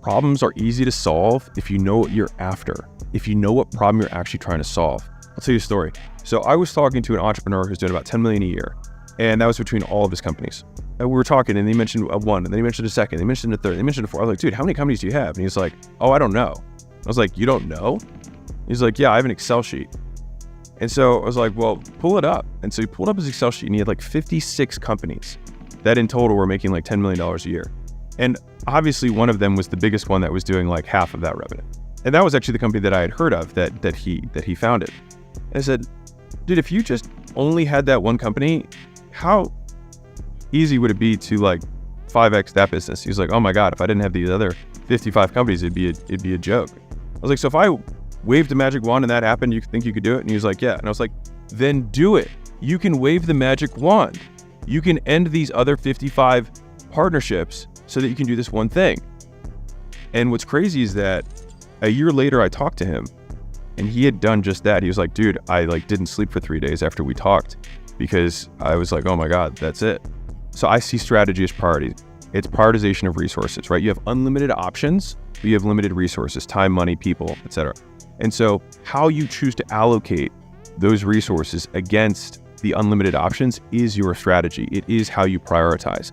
Problems are easy to solve if you know what you're after, if you know what problem you're actually trying to solve. I'll tell you a story. So I was talking to an entrepreneur who's doing about 10 million a year, and that was between all of his companies. And we were talking, and he mentioned one, and then he mentioned a second, they mentioned a third, they mentioned a fourth. I was like, dude, how many companies do you have? And he's like, oh, I don't know. I was like, you don't know? He's like, yeah, I have an Excel sheet. And so I was like, well, pull it up. And so he pulled up his Excel sheet, and he had like 56 companies that in total were making like $10 million a year. And obviously one of them was the biggest one that was doing like half of that revenue. And that was actually the company that I had heard of that he founded. And I said, dude, if you just only had that one company, how easy would it be to like 5x that business? He was like, oh my God, if I didn't have these other 55 companies, it'd be a joke. I was like, so if I waved a magic wand and that happened, you think you could do it? And he was like, yeah. And I was like, then do it. You can wave the magic wand. You can end these other 55 partnerships so that you can do this one thing. And what's crazy is that a year later, I talked to him and he had done just that. He was like, dude, I like didn't sleep for 3 days after we talked because I was like, oh my God, that's it. So I see strategy as priority. It's prioritization of resources, right? You have unlimited options, but you have limited resources, time, money, people, etc. And so how you choose to allocate those resources against the unlimited options is your strategy. It is how you prioritize.